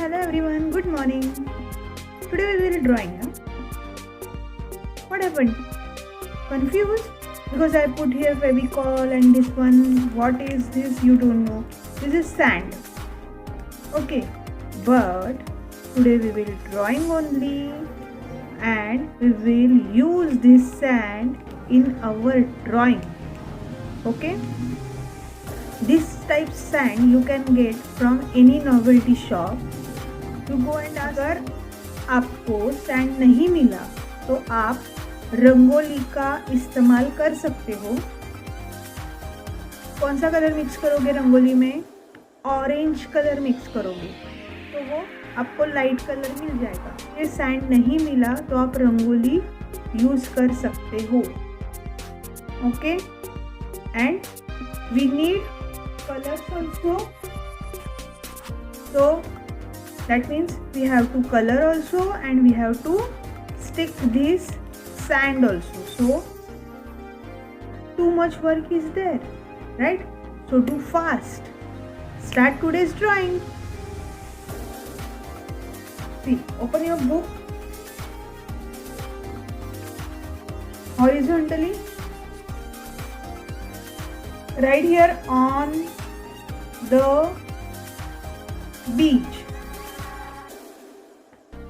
Hello everyone, good morning. Today we will drawing. What happened? Confused? Because I put here Fevicol and this one, what is this? You don't know. This is sand. Okay, but today we will drawing only and we will use this sand in our drawing. Okay? This type sand you can get from any novelty shop. You go and अगर आपको sand नहीं मिला तो आप रंगोली का इस्तेमाल कर सकते हो. कौन सा कलर मिक्स करोगे रंगोली में? ऑरेंज कलर मिक्स करोगे तो वो आपको लाइट कलर मिल जाएगा. ये सैंड नहीं मिला तो आप रंगोली यूज कर सकते हो. Okay, and we need colors also, so that means we have to color also and we have to stick this sand also. So too much work is there, right? So do fast. Start today's drawing. See, open your book horizontally. Right here on the beach.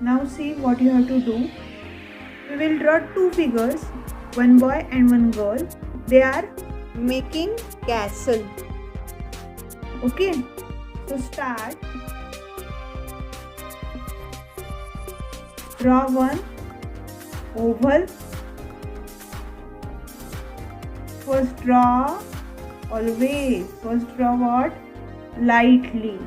Now see what you have to do. We will draw two figures, one boy and one girl. They are making castle. Okay, so start. Draw one oval. First draw. Always first draw what? Lightly.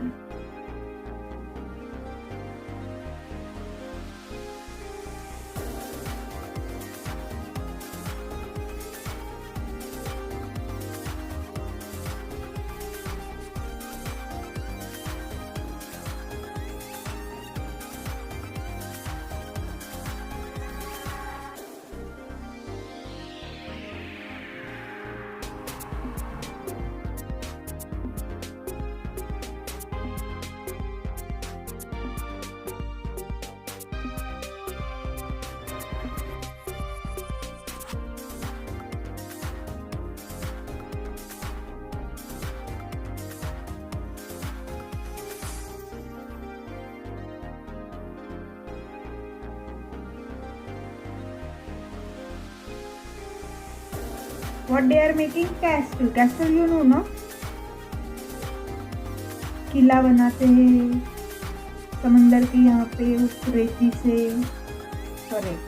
What they are making? Castle. Castle you know ना? किला बनाते हैं समंदर के यहाँ पे उस रेती से. Correct.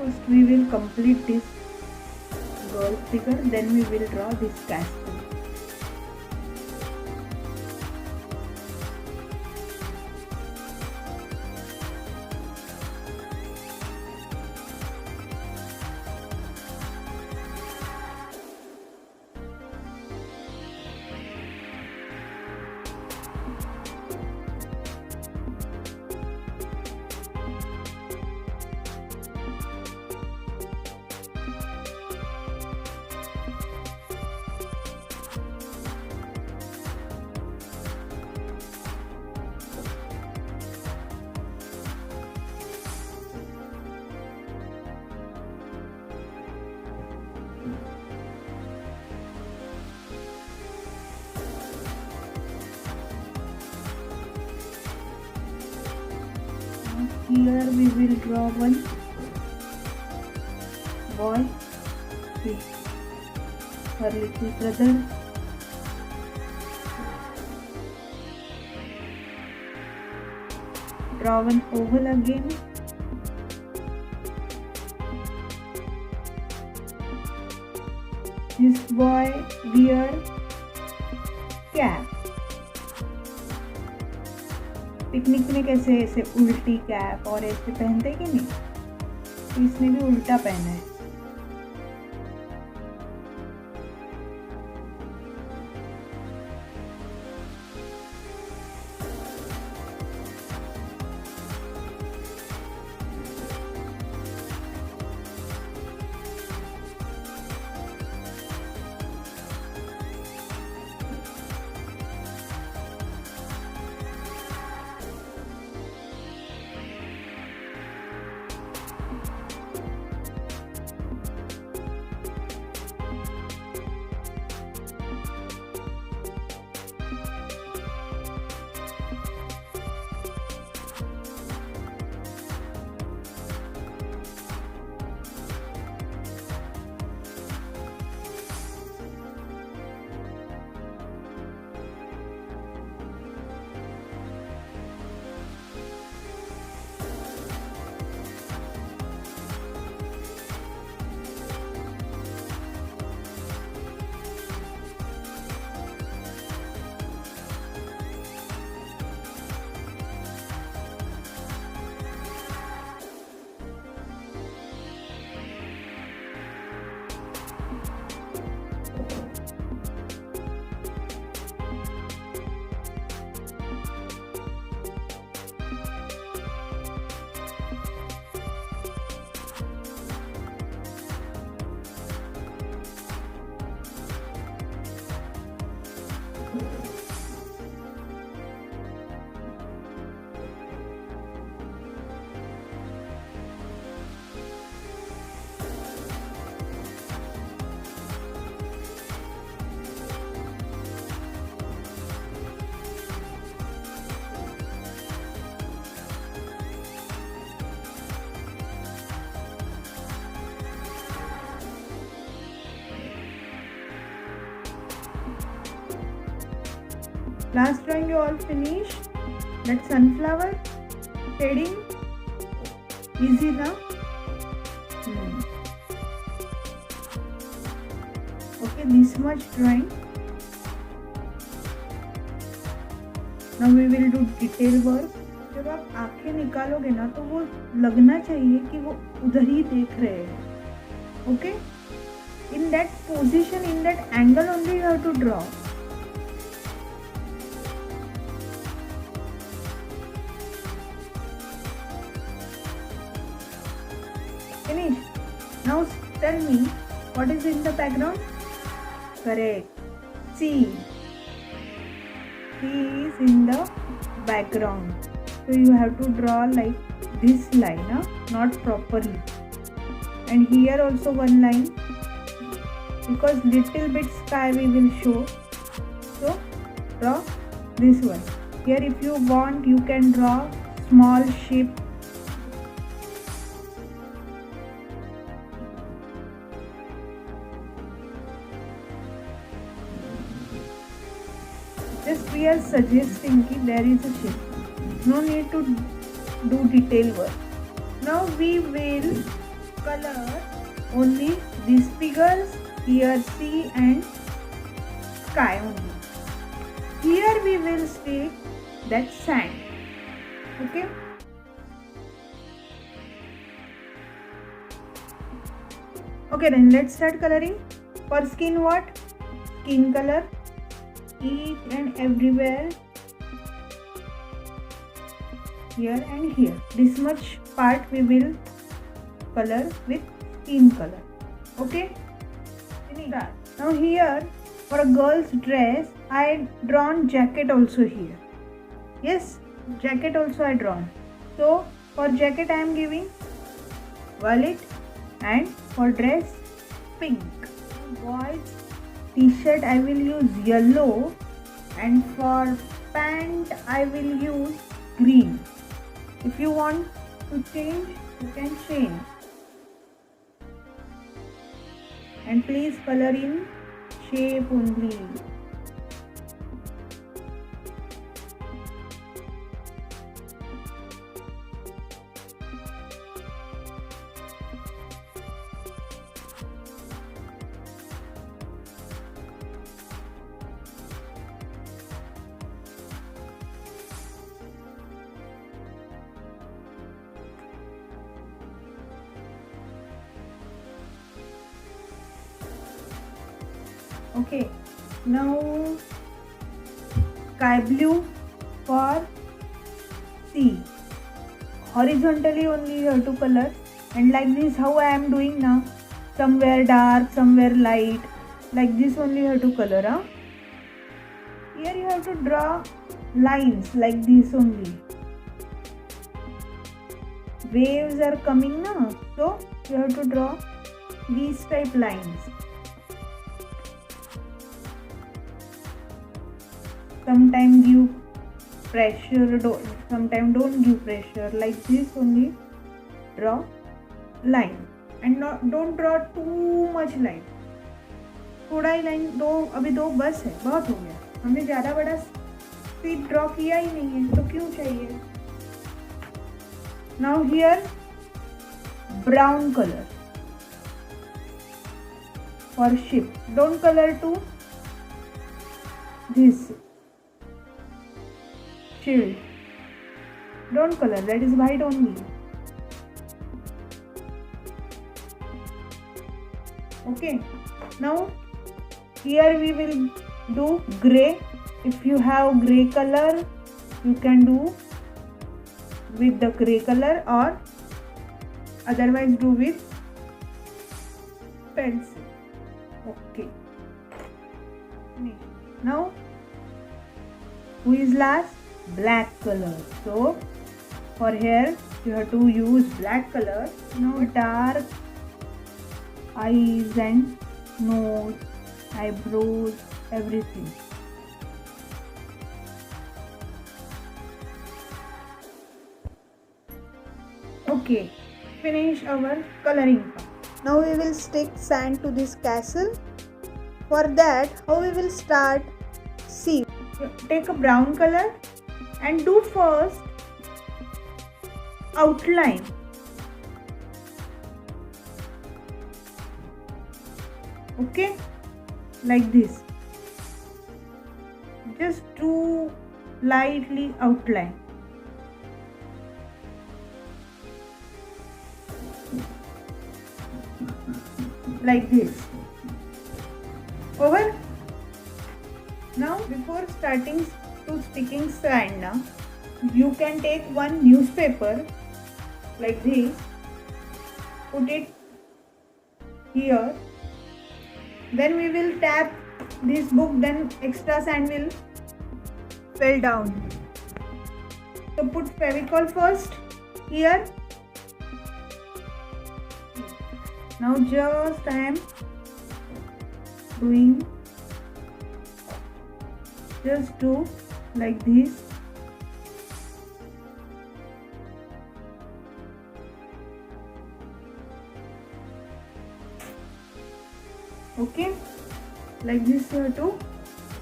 First we will complete this girl figure, then we will draw this castle. here we will draw one boy with her little brother. Draw one oval again. This boy wear cap. Picnic में कैसे ऐसे उल्टी cap और ऐसे पहनते कि नहीं, तो इसने भी उल्टा पहना है. Last drawing you all finished. That sunflower shading easy now. Okay, this much drawing. Now we will do detail work. जब आप आंखें निकालोगे ना तो वो लगना चाहिए कि वो उधर ही देख रहे हैं. Okay? In that position, in that angle only you have to draw. Finish. Now tell me what is in the background? Correct. See. He is in the background. So you have to draw like this line, not properly. And here also one line, because little bit sky we will show. So draw this one. Here if you want you can draw small ship. Just we are suggesting that there is a ship. No need to do detail work. Now we will color only these figures, here sea and sky only. Here we will stick that sand. Okay. Okay, then let's start coloring. For skin, what? Skin color. Each and everywhere, here and here. This much part we will color with skin color. Okay. Start. Now here for a girl's dress I drawn jacket also here. Yes, jacket also I drawn. So for jacket I am giving violet and for dress pink. Boys t-shirt I will use yellow and for pant I will use green. If you want to change, you can change. And please color in shape only. Okay, now sky blue for sea. Horizontally only you have to color, and like this how I am doing now. Somewhere dark, somewhere light. Like this only you have to color. Huh? Here you have to draw lines like this only. Waves are coming now, so you have to draw these type lines. Sometimes give pressure, sometimes don't give pressure. Like this only draw line, and don't draw too much line. थोड़ा ही line दो, अभी दो बस है, बहुत हो गया. हमने ज़्यादा बड़ा स्ट्रीट ड्रॉ किया ही नहीं है, तो क्यों चाहिए. Now here brown color for ship. Don't color to this shield. Don't color, that is white only. Okay, now here we will do gray. If you have gray color, you can do with the gray color, or otherwise do with pencil. Okay, now who is last? Black color. So for here you have to use black color. Now dark eyes and nose, eyebrows, everything. Okay, finish our coloring part. Now we will stick sand to this castle. For that, how we will start? See, take a brown color and do first outline. Okay, like this. Just do lightly outline. Like this. Over. Now before starting to sticking sand, now you can take one newspaper like this, put it here, then we will tap this book, then extra sand will fall down. So put Fevicol first here. Now just I am doing, just do like this. Okay, like this you have to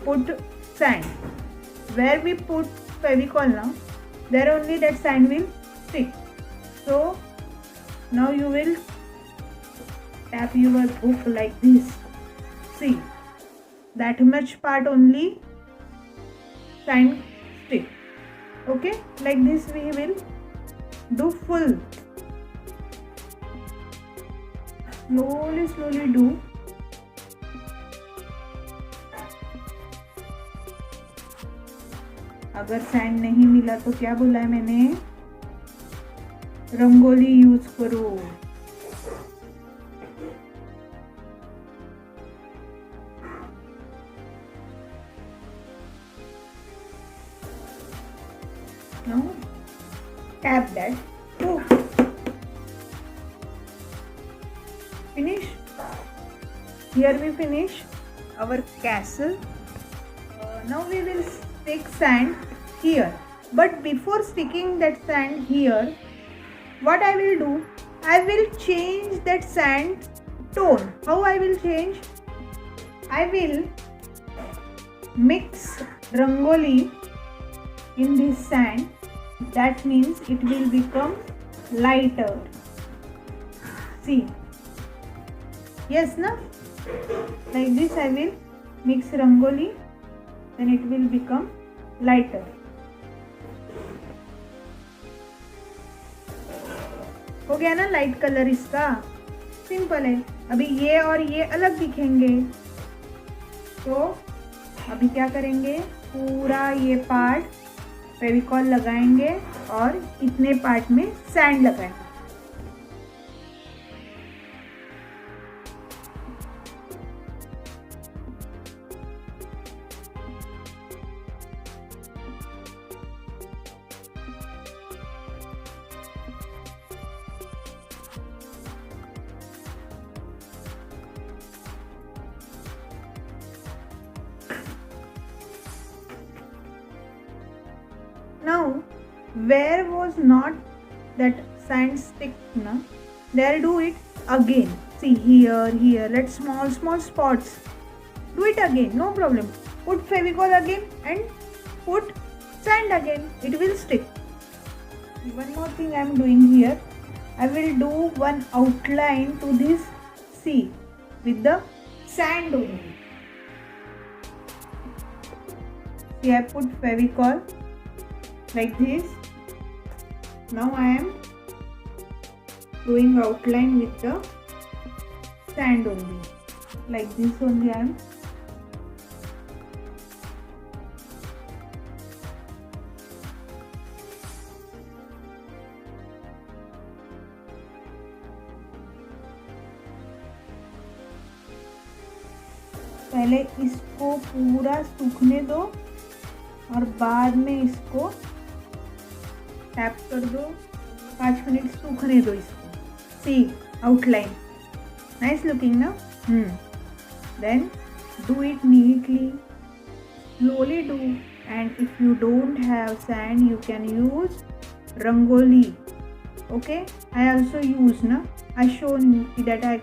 put sand. Where we put Fevicol now, there only that sand will stick. So now you will tap your book like this. See, that much part only sand stick. Okay, like this we will do full. Slowly do. अगर sand नहीं मिला तो क्या बोला है मैंने? Rangoli use करो. Now tap that. Oh. Finish. Here we finish our castle. Now we will stick sand here, but before sticking that sand here, what I will do, I will change that sand tone. How I will change? I will mix rangoli in this sand. That means it will become lighter. See, yes na? Like this I will mix rangoli, then it will become lighter. हो गया ना light colour इसका. Simple है. अभी ये और ये अलग दिखेंगे, तो अभी क्या करेंगे, पूरा ये पार्ट फेविकॉल लगाएंगे और इतने पार्ट में सैंड लगाएंगे. Now, where was not that sand stick, na? There do it again. See here, let small spots. Do it again, no problem. Put Fevicol again and put sand again. It will stick. One more thing I am doing here. I will do one outline to this sea with the sand only. See, I put Fevicol like this. Now I am doing outline with the sand only. Like this only I am. पहले इसको पूरा सूखने दो और बाद में इसको tap कर दो. 5 मिनट सूखने दो इसको. सी आउटलाइन नाइस लुकिंग ना. Then do it neatly, slowly do, and if you don't have sand you can use rangoli. Okay, I also use na, I shown you that I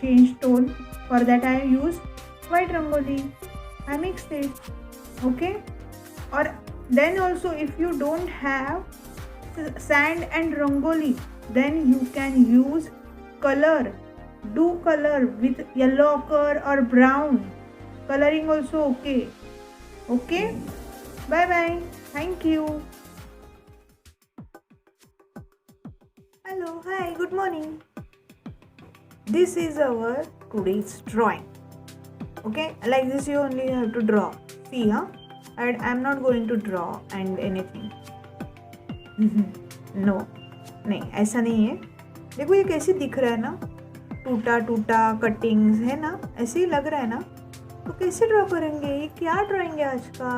changed tone. For that I use white rangoli. I mixed it. Okay, or then also if you don't have sand and rangoli, then you can use color. Do color with yellow ochre or brown. Coloring also okay. Okay, bye bye. Thank you. Hello, hi, good morning. This is our today's drawing. Okay, like this you only have to draw. See, huh? And I'm not going to draw and anything. No, नहीं ऐसा नहीं है. देखो ये कैसे दिख रहा है ना, टूटा टूटा कटिंग्स है ना, ऐसे ही लग रहा है ना. तो कैसे ड्रॉ करेंगे, ये क्या ड्राइंग है आज का.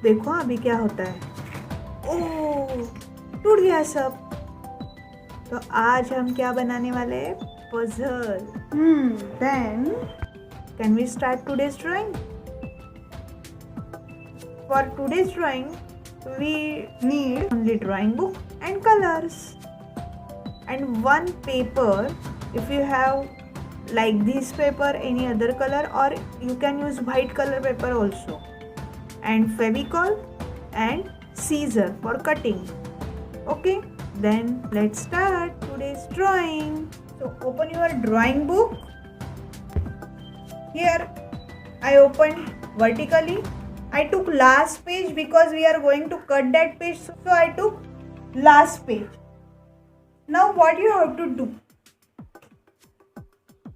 देखो अभी क्या होता है. ओह, टूट गया सब. तो आज हम क्या बनाने वाले हैं, puzzle. Then can we start today's drawing? For today's drawing we need only drawing book and colors and one paper. If you have like this paper, any other color, or you can use white color paper also, and Fevicol and scissor for cutting. Okay, then let's start today's drawing. So open your drawing book. Here I opened vertically. I took last page because we are going to cut that page, so I took last page. Now what you have to do,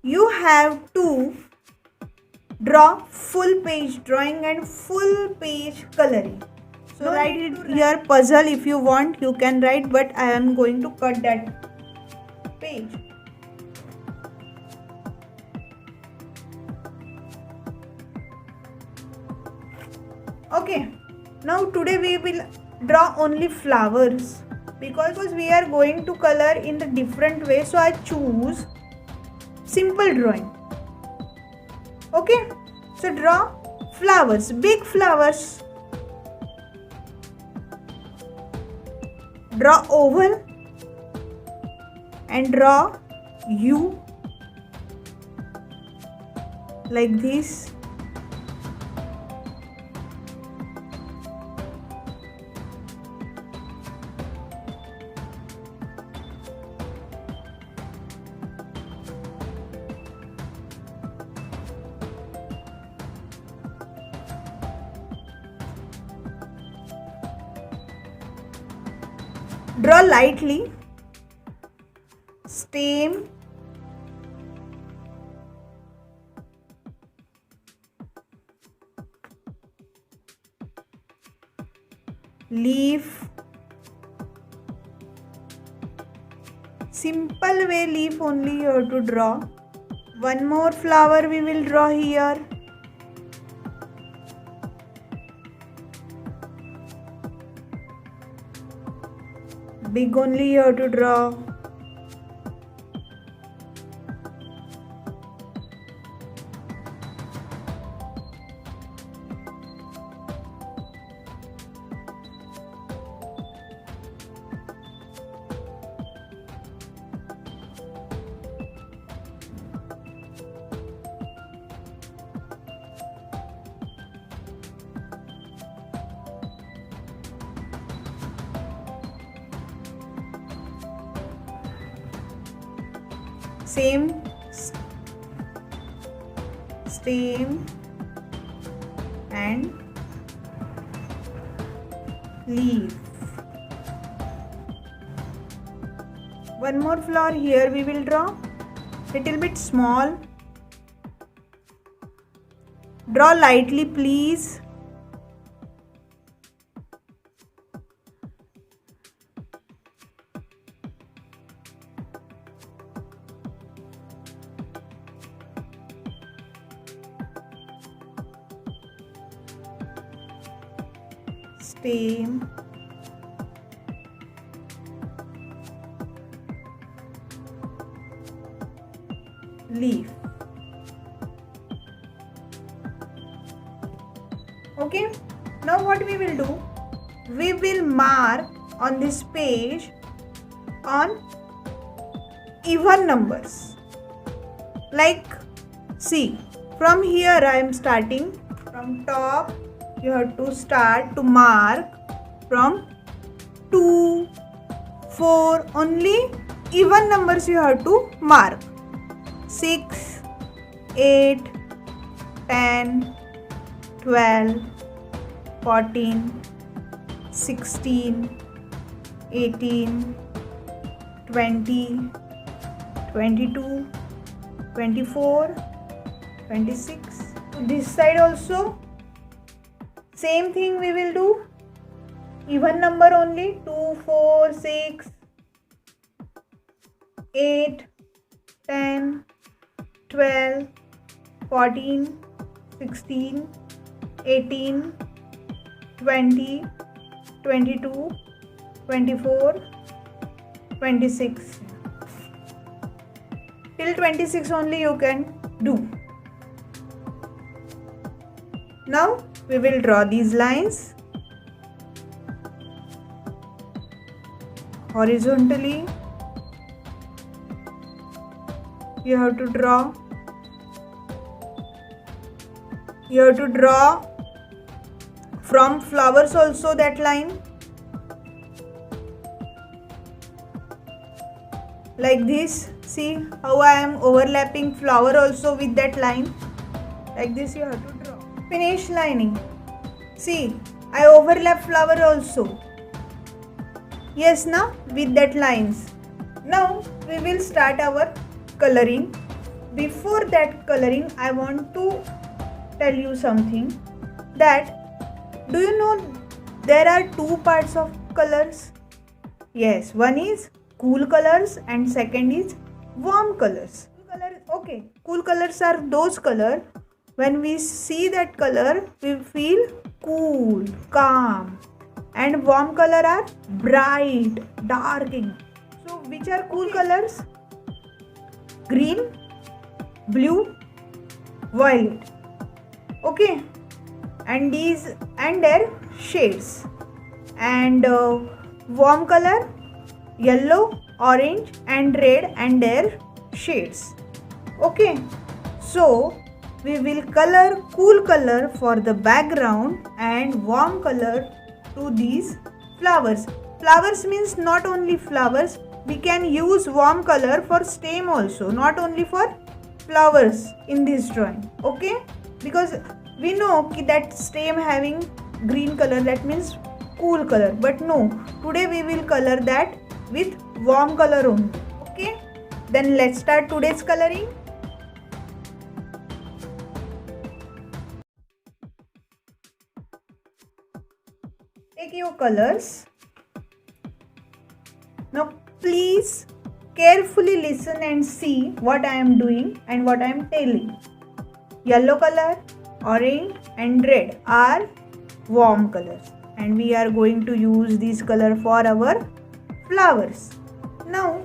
you have to draw full page drawing and full page coloring. So write it here puzzle. If you want you can write, but I am going to cut that page. Okay, now today we will draw only flowers because we are going to color in the different way, so I choose simple drawing. Okay, so draw flowers, big flowers. Draw oval and draw U like this. Draw lightly stem, leaf, simple way leaf only you have to draw. One more flower we will draw here. Big only you have to draw. Same stem and leaf. One more flower here we will draw, little bit small. Draw lightly please. Stem, leaf. Okay, now what we will do, we will mark on this page on even numbers. Like, see, from here I am starting from top. You have to start to mark from 2, 4, only even numbers you have to mark. 6, 8, 10, 12, 14, 16, 18, 20, 22, 24, 26. This side also same thing we will do, even number only, 2, 4, 6, 8, 10, 12, 14, 16, 18, 20, 22, 24, 26. Till 26 only you can do. Now we will draw these lines horizontally. You have to draw. You have to draw from flowers also that line. Like this. See how I am overlapping flower also with that line. Like this you have to draw. Finish lining. See, I overlap flower also. Yes, na, with that lines. Now we will start our coloring. Before that coloring, I want to tell you something, that do you know there are two parts of colors? Yes, one is cool colors and second is warm colors. Okay, cool colors are those colors when we see that color we feel cool, calm, and warm color are bright, dark. So which are cool colors? Green, blue, violet. Okay, and these and their shades. And warm color, yellow, orange and red and their shades. Okay, so we will color cool color for the background and warm color to these flowers. Flowers means not only flowers, we can use warm color for stem also, not only for flowers in this drawing. Okay, because we know that stem having green color, that means cool color, but no, today we will color that with warm color only. Okay, then let's start today's coloring. Take your colors. Now please carefully listen and see what I am doing and what I am telling. Yellow color, orange and red are warm colors, and we are going to use this color for our flowers. Now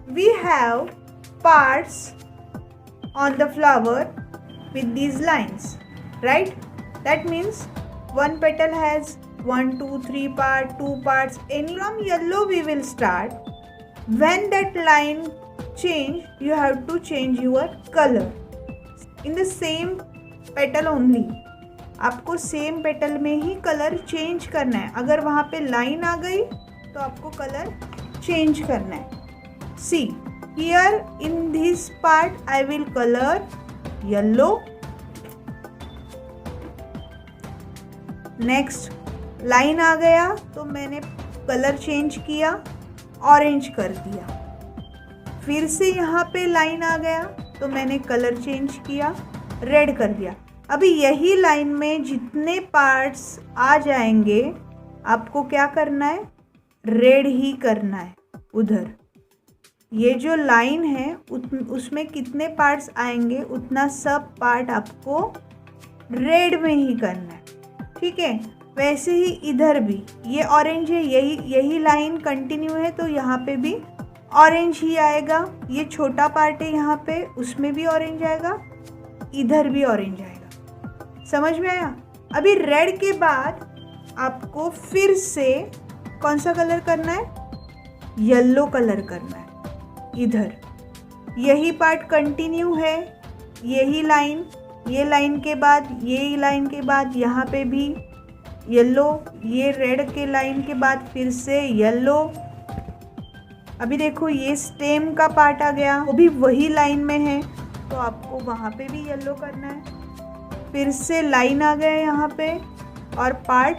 we have parts on the flower with these lines, right? That means one petal has 1, 2, 3 parts, 2 parts. Any from yellow we will start. When that line change, you have to change your color. In the same petal only. आपको same petal में ही colour change करना है. अगर वहाँ पे line आ गई तो आपको कलर चेंज करना है. See here in this part I will colour yellow. Next line आ गया तो मैंने कलर चेंज किया, ऑरेंज कर दिया. फिर से यहाँ पे लाइन आ गया तो मैंने कलर चेंज किया, रेड कर दिया. अभी यही लाइन में जितने पार्ट्स आ जाएंगे आपको क्या करना है, रेड ही करना है. उधर ये जो लाइन है उसमें कितने पार्ट्स आएंगे उतना सब पार्ट आपको रेड में ही करना है. ठीक है, वैसे ही इधर भी ये ऑरेंज है, यही लाइन कंटिन्यू है तो यहाँ पे भी ऑरेंज ही आएगा. ये छोटा पार्ट है यहाँ पे, उसमें भी ऑरेंज आएगा, इधर भी ऑरेंज आएगा. समझ में आया? अभी रेड के बाद आपको फिर से कौन सा कलर करना है, येलो कलर करना है. इधर यही पार्ट कंटिन्यू है, यही लाइन, ये लाइन के बाद ये लाइन के बाद यहाँ पे भी येलो, ये रेड के लाइन के बाद फिर से येलो. अभी देखो ये स्टेम का पार्ट आ गया, वो भी वही लाइन में है तो आपको वहाँ पे भी येलो करना है. फिर से लाइन आ गया यहाँ पे और पार्ट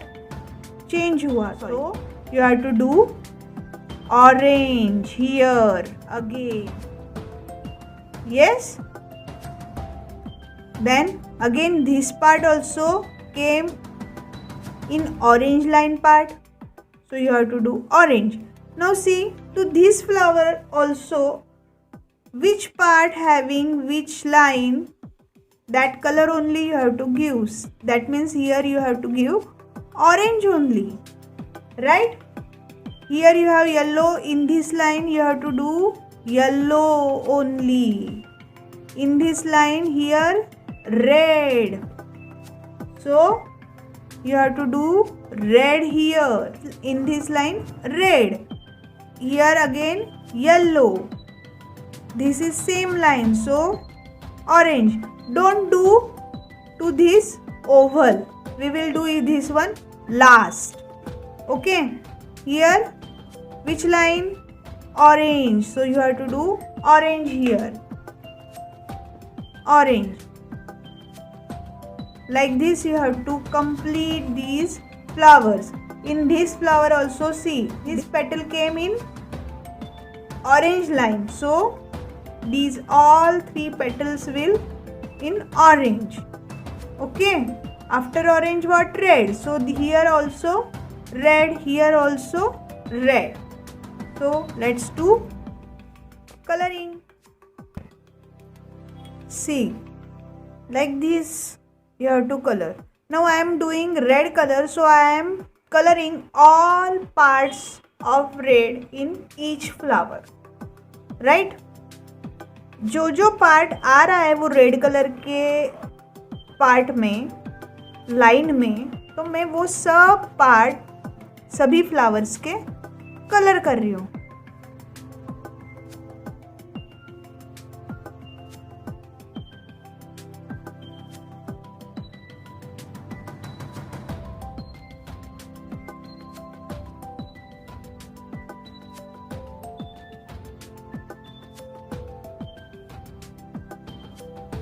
चेंज हुआ तो you have to do orange here again. Yes, then again this part also came in orange line part, so you have to do orange. Now see, to this flower also which part having which line, that color only you have to give. That means here you have to give orange only, right? Here you have yellow, in this line you have to do yellow only. In this line here red, so you have to do red here. In this line red, here again yellow, this is same line so orange. Don't do to this oval, we will do this one last. Okay, here which line, orange, so you have to do orange here, orange. Like this you have to complete these flowers. In this flower also see, this petal came in orange line, so these all 3 petals will in orange. Okay, after orange what, red, so here also red, here also red. So let's do coloring. See, like this you have to color. Now I am doing red color, so I am coloring all parts of red in each flower, right? जो part आ रहा है वो red colour के part में, line में, तो मैं वो सब पार्ट सभी फ्लावर्स के कलर कर रही हूँ।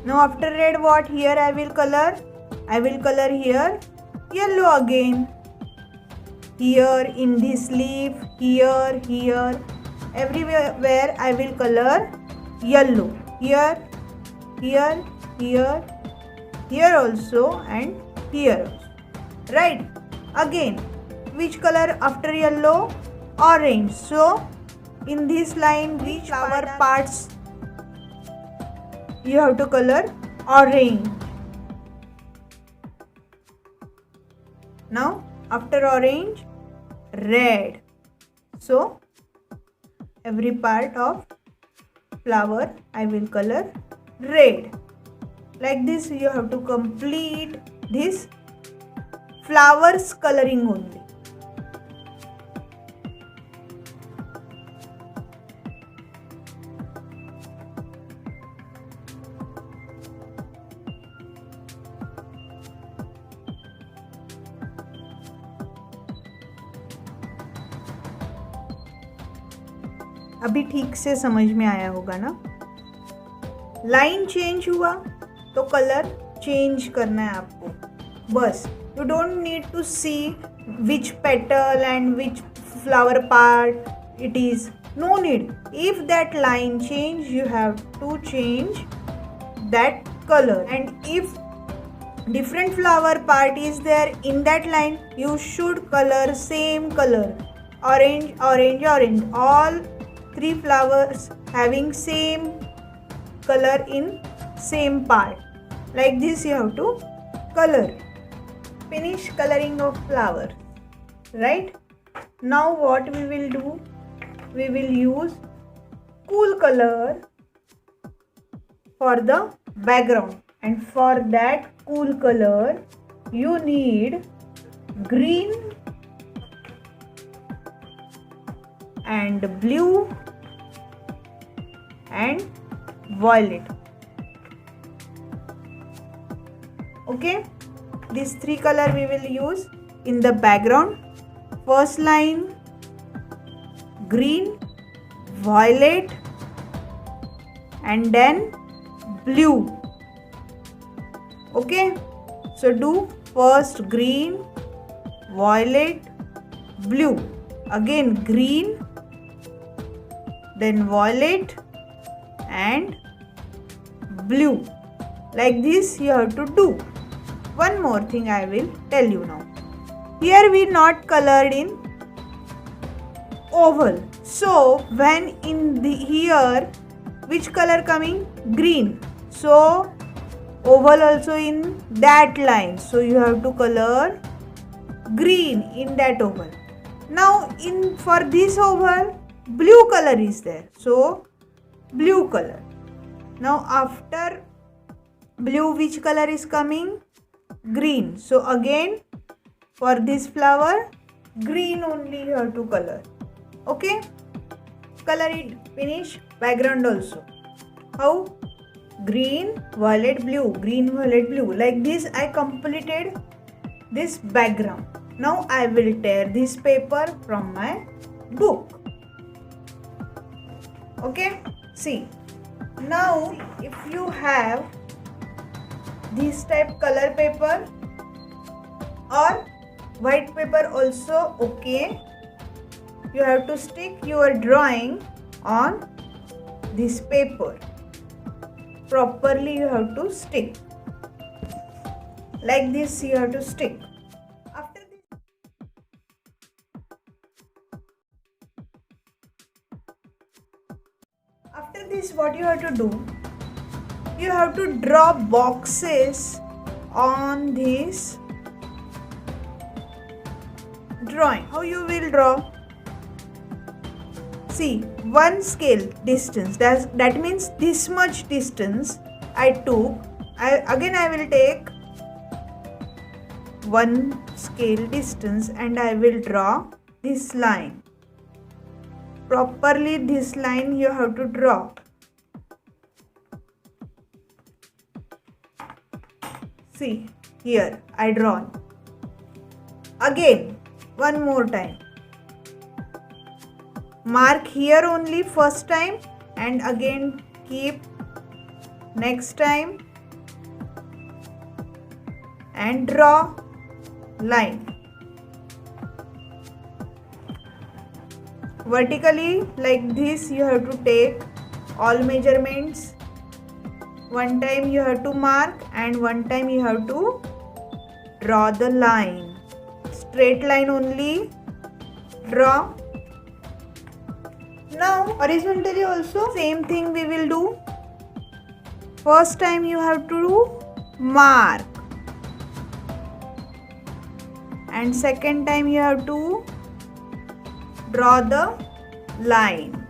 Now after red, what here I will color? I will color here yellow again. Here in this leaf, here, everywhere I will color yellow. Here, here, here, here also and here also. Right? Again, which color after yellow? Orange. So in this line, which flower parts you have to color? Orange. Now after orange, red. So every part of flower I will color red. Like this you have to complete this flowers coloring only. अभी ठीक से समझ में आया होगा ना? Line change हुआ तो कलर चेंज करना है आपको बस. You don't need to see which petal and which flower part it is. No need. If that line change you have to change that colour, and if different flower part is there in that line, you should color same color. Orange, orange, orange. All three flowers having same color in same part. Like this you have to color. Finish coloring of flower. Right? Now what we will do? We will use cool color for the background. And for that cool color, you need green and blue and violet. Okay, these three color we will use in the background. First line green, violet and then blue. Okay, so do first green, violet, blue, again green, then violet and blue. Like this you have to do. One more thing I will tell you now. Here we not colored in oval. So when in the here which color coming? Green. So oval also in that line, so you have to color green in that oval. Now in for this oval blue color is there, so blue color. Now after blue which color is coming? Green. So again for this flower green only you have to color. Okay, color it. Finish background also. How? Green, violet, blue, green, violet, blue. Like this I completed this background. Now I will tear this paper from my book. Okay, see. Now if you have this type color paper or white paper also okay, you have to stick your drawing on this paper. Properly you have to stick. Like this you have to stick. After this what you have to do? You have to draw boxes on this drawing. How you will draw? See, one scale distance, that means this much distance I took. I will take one scale distance and I will draw this line. properly this line you have to draw. See, here I drawn. Again, one more time. Mark here only first time and again keep next time and draw line. Vertically like this you have to take all measurements. One time you have to mark and one time you have to draw the line. Straight line only draw. Now horizontally also same thing we will do. First time you have to mark and second time you have to draw the line.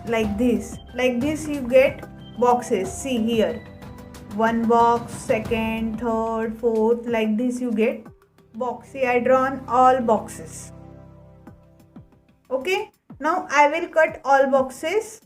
Like this you get boxes. See here, one box, second, third, fourth, like this you get box. See, I drawn all boxes. Okay, now I will cut all boxes.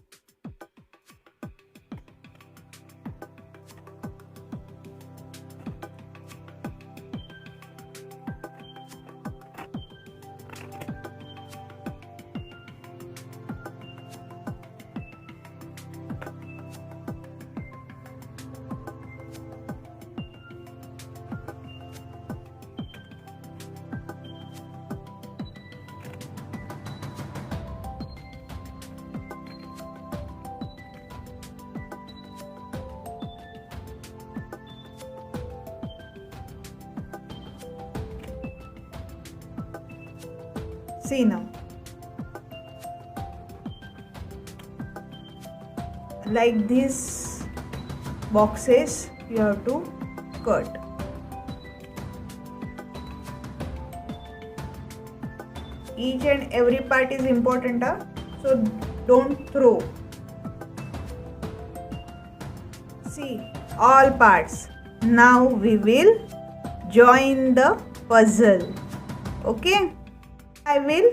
See now, like these boxes you have to cut. Each and every part is important, so don't throw. See, all parts. Now we will join the puzzle. Okay, I will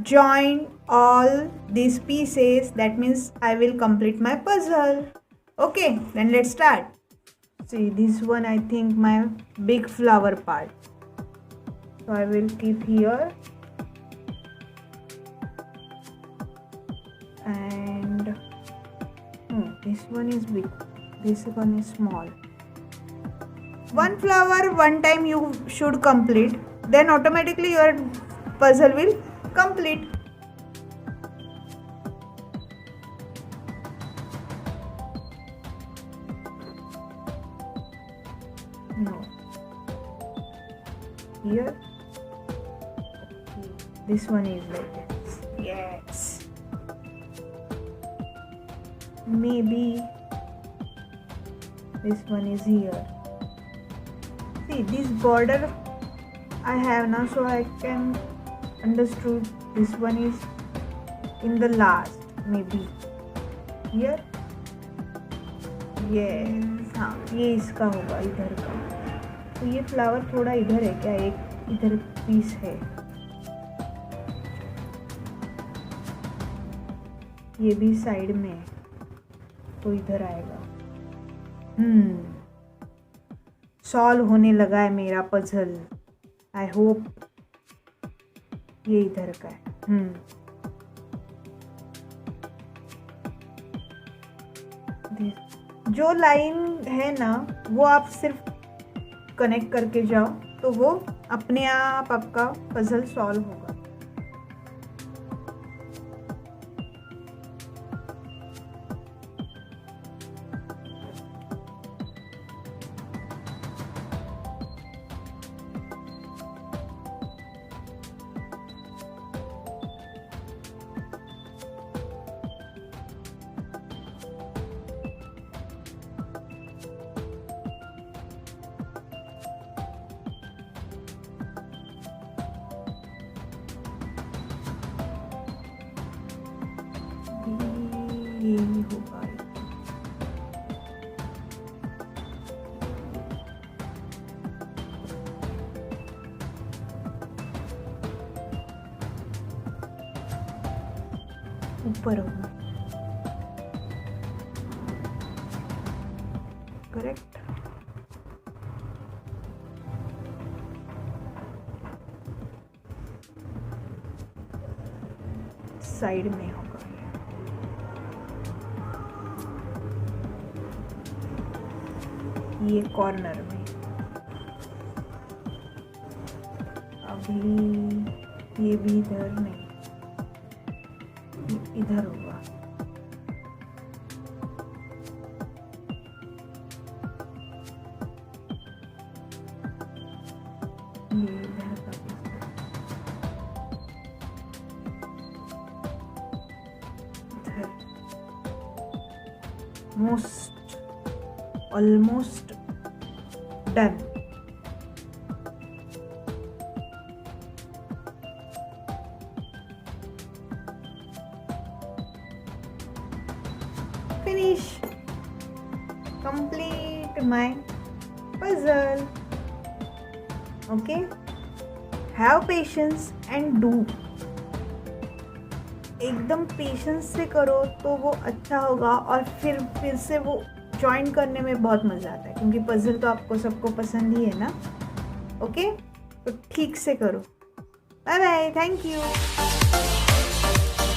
join all these pieces. That means I will complete my puzzle. Okay, then let's start. See, this one I think my big flower part. So I will keep here. And this one is big, this one is small. One flower one time you should complete, then automatically your puzzle will complete. No, here. Okay. This one is like this. Yes. Maybe this one is here. See, this border I have now, so I can understood this one is in the last, maybe here. Yes, हाँ, ये इसका होगा इधर का. तो ये flower थोड़ा इधर है क्या, एक इधर पीस है. ये भी साइड में है तो इधर आएगा. सॉल्व होने लगा है मेरा पजल. आई होप ये इधर का है. जो लाइन है ना वो आप सिर्फ कनेक्ट करके जाओ तो वो अपने आप आपका पजल सॉल्व होगा. यही होगा. ऊपर होगा, करेक्ट। साइड में होगा, ये कॉर्नर में। अभी ये भी इधर नहीं, इधर होगा। ये इधर का इधर, most almost done. Finish. Complete my puzzle. Okay. Have patience and do. एकदम पेशेंस से करो तो वो अच्छा होगा, और फिर से वो ज्वाइन करने में बहुत मज़ा आता है, क्योंकि पजल तो आपको सबको पसंद ही है ना। ओके, तो ठीक से करो। Bye bye, thank you.